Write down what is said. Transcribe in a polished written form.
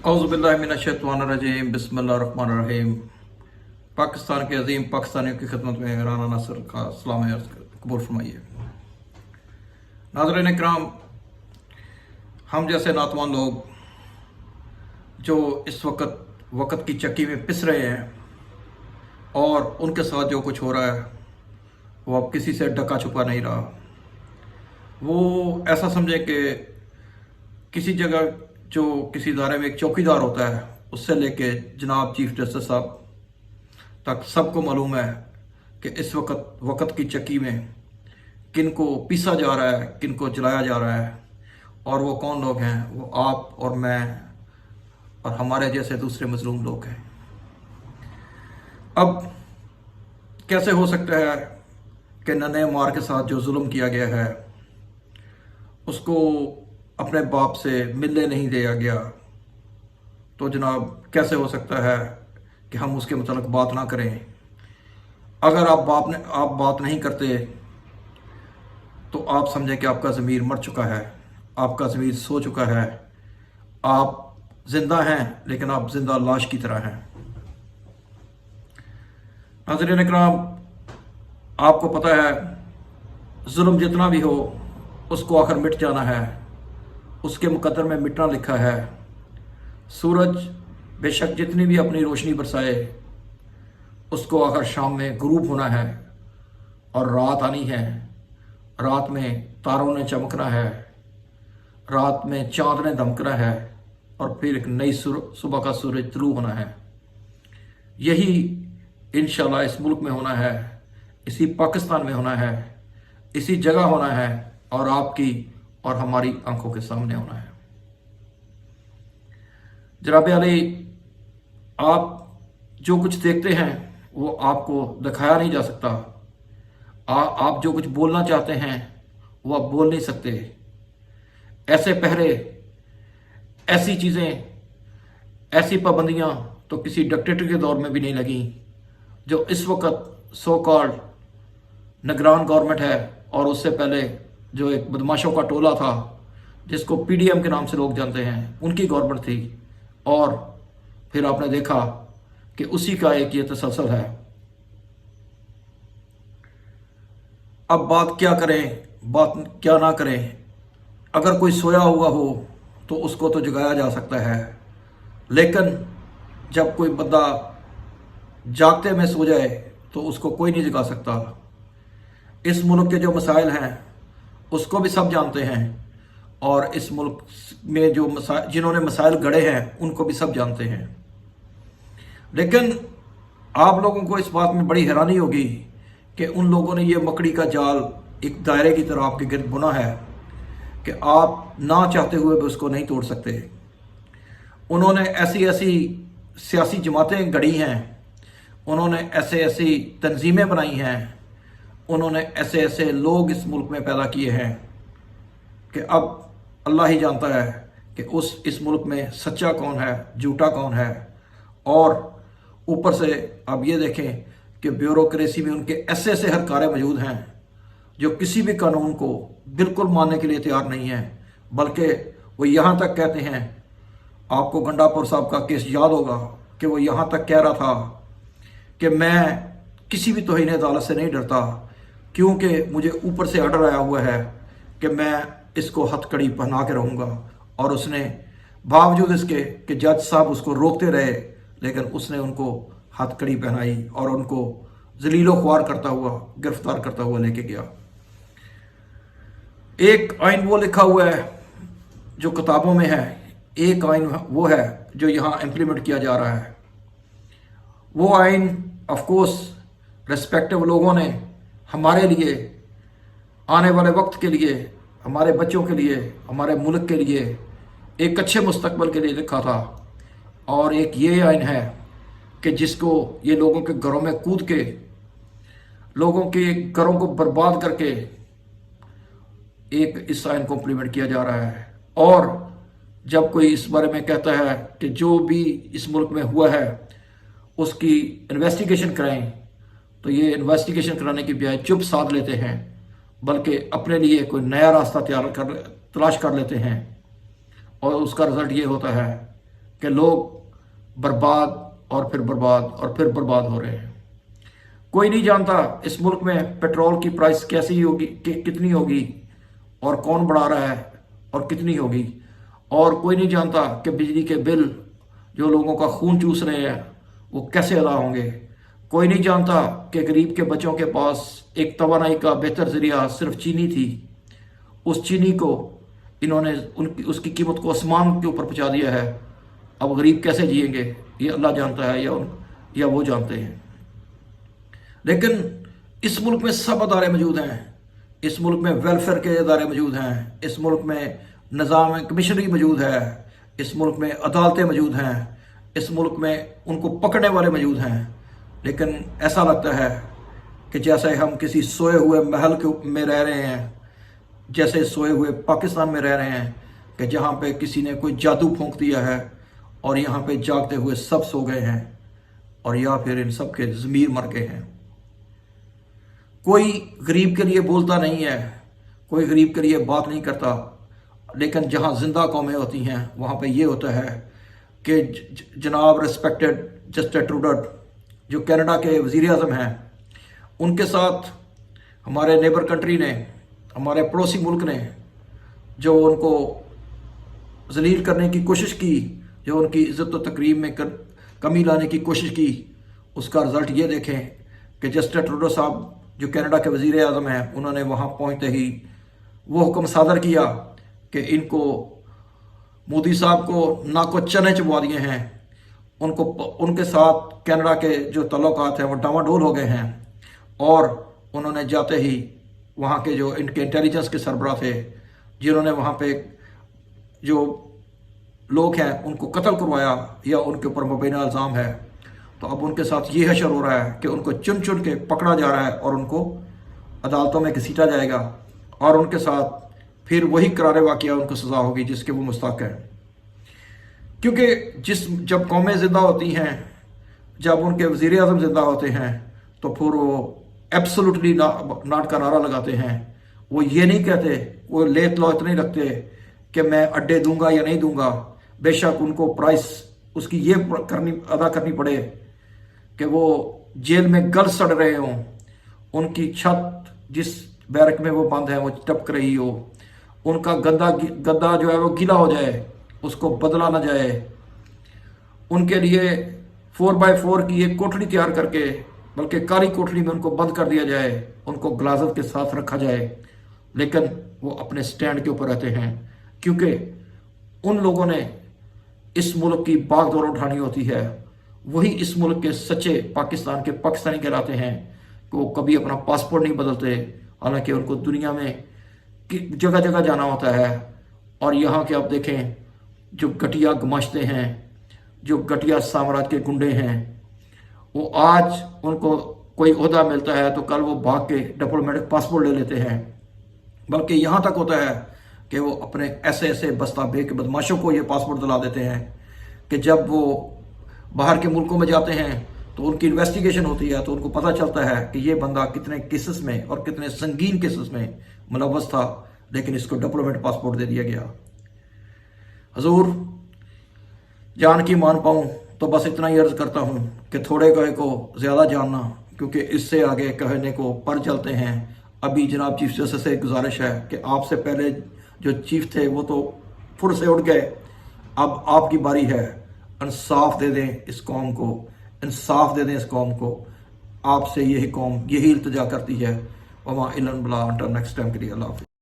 औज़ुबिल्लाहिमिनश्शैतानिर्रजीम बिस्मिल्लाहिर्रहमानिर्रहीम। पाकिस्तान के अजीम पाकिस्तानियों की खिदमत में राना नासिर का सलाम अर्ज़ कबूल फरमाइए। नाज़रीन इकराम, हम जैसे नातवान लोग जो इस वक्त की चक्की में पिस रहे हैं और उनके साथ जो कुछ हो रहा है वो अब किसी से ढका छुपा नहीं रहा। वो ऐसा समझे कि किसी जगह जो किसी इदारे में एक चौकीदार होता है उससे लेके जनाब चीफ जस्टिस साहब तक सबको मालूम है कि इस वक्त की चक्की में किन को पीसा जा रहा है, किन को जलाया जा रहा है। और वो कौन लोग हैं? वो आप और मैं और हमारे जैसे दूसरे मजलूम लोग हैं। अब कैसे हो सकता है कि नन्हे मार के साथ जो जुल्म किया गया है उसको अपने बाप से मिलने नहीं दिया गया, तो जनाब कैसे हो सकता है कि हम उसके मुतालिक बात ना करें? अगर आप बात नहीं करते तो आप समझें कि आपका ज़मीर मर चुका है, आपका ज़मीर सो चुका है। आप ज़िंदा हैं लेकिन आप ज़िंदा लाश की तरह हैं। नाज़रीन इकराम, आपको पता है जुल्म जितना भी हो उसको आखिर मिट जाना है, उसके मुकद्दर में मिटना लिखा है। सूरज बेशक जितनी भी अपनी रोशनी बरसाए उसको आखिर शाम में गुरूब होना है और रात आनी है। रात में तारों ने चमकना है, रात में चाँद ने दमकना है और फिर एक नई सुबह का सूरज तुलू होना है। यही इंशाल्लाह इस मुल्क में होना है, इसी पाकिस्तान में होना है, इसी जगह होना है और आपकी और हमारी आंखों के सामने होना है। जनाब अली, आप जो कुछ देखते हैं वो आपको दिखाया नहीं जा सकता। आप जो कुछ बोलना चाहते हैं वो आप बोल नहीं सकते। ऐसे पहरे, ऐसी चीज़ें, ऐसी पाबंदियां तो किसी डिक्टेटर के दौर में भी नहीं लगी जो इस वक्त सो कॉल्ड निगरान गवर्नमेंट है। और उससे पहले जो एक बदमाशों का टोला था जिसको पीडीएम के नाम से लोग जानते हैं, उनकी गवर्नमेंट थी। और फिर आपने देखा कि उसी का एक ये तसलसल है। अब बात क्या करें, बात क्या ना करें? अगर कोई सोया हुआ हो तो उसको तो जगाया जा सकता है, लेकिन जब कोई बंदा जागते में सो जाए तो उसको कोई नहीं जगा सकता। इस मुल्क के जो मसाइल हैं उसको भी सब जानते हैं और इस मुल्क में जो जिन्होंने मसाइल गढ़े हैं उनको भी सब जानते हैं। लेकिन आप लोगों को इस बात में बड़ी हैरानी होगी कि उन लोगों ने ये मकड़ी का जाल एक दायरे की तरह आपके गिर्द बुना है कि आप ना चाहते हुए भी उसको नहीं तोड़ सकते। उन्होंने ऐसी ऐसी सियासी जमातें गढ़ी हैं, उन्होंने ऐसे ऐसी तंजीमें बनाई हैं, उन्होंने ऐसे ऐसे लोग इस मुल्क में पैदा किए हैं कि अब अल्लाह ही जानता है कि इस मुल्क में सच्चा कौन है, झूठा कौन है। और ऊपर से अब ये देखें कि ब्यूरोक्रेसी में उनके ऐसे ऐसे हरकारे मौजूद हैं जो किसी भी कानून को बिल्कुल मानने के लिए तैयार नहीं है, बल्कि वो यहाँ तक कहते हैं, आपको गंडापुर साहब का केस याद होगा कि वो यहाँ तक कह रहा था कि मैं किसी भी तौहीन अदालत से नहीं डरता क्योंकि मुझे ऊपर से आर्डर आया हुआ है कि मैं इसको हथकड़ी पहना के रहूँगा। और उसने बावजूद इसके कि जज साहब उसको रोकते रहे, लेकिन उसने उनको हथकड़ी पहनाई और उनको जलीलो ख्वार करता हुआ, गिरफ्तार करता हुआ लेके गया। एक आइन वो लिखा हुआ है जो किताबों में है, एक आइन वो है जो यहाँ इम्प्लीमेंट किया जा रहा है। वो आइन ऑफ कोर्स रेस्पेक्टिव लोगों ने हमारे लिए, आने वाले वक्त के लिए, हमारे बच्चों के लिए, हमारे मुल्क के लिए, एक अच्छे मुस्तकबल के लिए लिखा था। और एक ये आइन है कि जिसको ये लोगों के घरों में कूद के, लोगों के घरों को बर्बाद करके एक इस आइन को इम्प्लीमेंट किया जा रहा है। और जब कोई इस बारे में कहता है कि जो भी इस मुल्क में हुआ है उसकी इन्वेस्टिगेशन कराएं, तो ये इन्वेस्टिगेशन कराने की बजाय चुप साध लेते हैं, बल्कि अपने लिए कोई नया रास्ता तलाश कर लेते हैं। और उसका रिजल्ट ये होता है کہ لوگ برباد اور پھر برباد اور پھر برباد ہو رہے ہیں۔ کوئی نہیں جانتا اس ملک میں پیٹرول کی پرائس کیسی ہوگی، کتنی ہوگی اور کون بڑھا رہا ہے اور کتنی ہوگی، اور کوئی نہیں جانتا کہ بجلی کے بل جو لوگوں کا خون چوس رہے ہیں وہ کیسے ادا ہوں گے۔ کوئی نہیں جانتا کہ غریب کے بچوں کے پاس ایک توانائی کا بہتر ذریعہ صرف چینی تھی، اس چینی کو انہوں نے اس کی قیمت کو آسمان کے اوپر پہنچا دیا ہے۔ اب غریب کیسے جئیں گے یہ اللہ جانتا ہے یا وہ جانتے ہیں۔ لیکن اس ملک میں سب ادارے موجود ہیں، اس ملک میں ویلفیئر کے ادارے موجود ہیں، اس ملک میں نظام کمشنری موجود ہے، اس ملک میں عدالتیں موجود ہیں، اس ملک میں ان کو پکڑنے والے موجود ہیں، لیکن ایسا لگتا ہے کہ جیسے ہم کسی سوئے ہوئے محل میں رہ رہے ہیں، جیسے سوئے ہوئے پاکستان میں رہ رہے ہیں کہ جہاں پہ کسی نے کوئی جادو پھونک دیا ہے اور یہاں پہ جاگتے ہوئے سب سو گئے ہیں اور یا پھر ان سب کے ضمیر مر گئے ہیں۔ کوئی غریب کے لیے بولتا نہیں ہے، کوئی غریب کے لیے بات نہیں کرتا، لیکن جہاں زندہ قومیں ہوتی ہیں وہاں پہ یہ ہوتا ہے کہ جناب ریسپیکٹڈ جسٹن ٹروڈو جو کینیڈا کے وزیر اعظم ہیں، ان کے ساتھ ہمارے نیبر کنٹری نے، ہمارے پڑوسی ملک نے جو ان کو ذلیل کرنے کی کوشش کی، جو ان کی عزت و تکریم میں کمی لانے کی کوشش کی، اس کا رزلٹ یہ دیکھیں کہ جسٹن ٹروڈو صاحب جو کینیڈا کے وزیر اعظم ہیں، انہوں نے وہاں پہنچتے ہی وہ حکم صادر کیا کہ ان کو مودی صاحب کو ناک کو چنے چبوا دیے ہیں، ان کے ساتھ کینیڈا کے جو تعلقات ہیں وہ ڈاواڈول ہو گئے ہیں، اور انہوں نے جاتے ہی وہاں کے جو ان کے انٹیلیجنس کے سربراہ تھے، جنہوں نے وہاں پہ جو لوگ ہیں ان کو قتل کروایا یا ان کے اوپر مبینہ الزام ہے، تو اب ان کے ساتھ یہ حشر ہو رہا ہے کہ ان کو چن چن کے پکڑا جا رہا ہے اور ان کو عدالتوں میں گھسیٹا جائے گا، اور ان کے ساتھ پھر وہی قرار واقعہ ان کو سزا ہوگی جس کے وہ مستحق ہیں۔ کیونکہ جب قومیں زندہ ہوتی ہیں، جب ان کے وزیر اعظم زندہ ہوتے ہیں، تو پھر وہ ایبسولوٹلی ناٹ کا نعرہ لگاتے ہیں۔ وہ یہ نہیں کہتے، وہ لیت لوت نہیں رکھتے کہ میں اڈے دوں گا یا نہیں دوں گا، بے شک ان کو پرائس اس کی یہ ادا کرنی پڑے کہ وہ جیل میں گل سڑ رہے ہوں، ان کی چھت جس بیرک میں وہ بند ہے وہ ٹپک رہی ہو، ان کا گدا جو ہے وہ گیلا ہو جائے، اس کو بدلا نہ جائے، ان کے لیے 4x4 کی ایک کوٹڑی تیار کر کے، بلکہ کالی کوٹڑی میں ان کو بند کر دیا جائے، ان کو غلاظت کے ساتھ رکھا جائے، لیکن وہ اپنے سٹینڈ کے اوپر رہتے ہیں، کیونکہ ان لوگوں نے اس ملک کی باغ دور اٹھانی ہوتی ہے، وہی اس ملک کے سچے پاکستان کے پاکستانی کہلاتے ہیں کہ وہ کبھی اپنا پاسپورٹ نہیں بدلتے، حالانکہ ان کو دنیا میں جگہ جگہ جانا ہوتا ہے، اور یہاں کے آپ دیکھیں جو گٹیا گماشتے ہیں، جو گٹیا سامراج کے گنڈے ہیں، وہ آج ان کو کوئی عہدہ ملتا ہے تو کل وہ بھاگ کے ڈپلومیٹک پاسپورٹ لے لیتے ہیں، بلکہ یہاں تک ہوتا ہے کہ وہ اپنے ایسے بستہ بے کے بدماشوں کو یہ پاسپورٹ دلا دیتے ہیں کہ جب وہ باہر کے ملکوں میں جاتے ہیں تو ان کی انویسٹیگیشن ہوتی ہے تو ان کو پتہ چلتا ہے کہ یہ بندہ کتنے کیسز میں اور کتنے سنگین کیسز میں ملوث تھا، لیکن اس کو ڈپلومیٹ پاسپورٹ دے دیا گیا۔ حضور جان کی مان پاؤں تو بس اتنا ہی عرض کرتا ہوں کہ تھوڑے کہے کو زیادہ جاننا، کیونکہ اس سے آگے کہنے کو پر چلتے ہیں۔ ابھی جناب چیف جسٹس سے گزارش ہے کہ آپ سے پہلے جو چیف تھے وہ تو پھر سے اٹھ گئے، اب آپ کی باری ہے، انصاف دے دیں اس قوم کو، انصاف دے دیں اس قوم کو، آپ سے یہی قوم یہی التجا کرتی ہے۔ وما الا البلاغ، انٹل نیکسٹ ٹائم کے لیے اللہ حافظ۔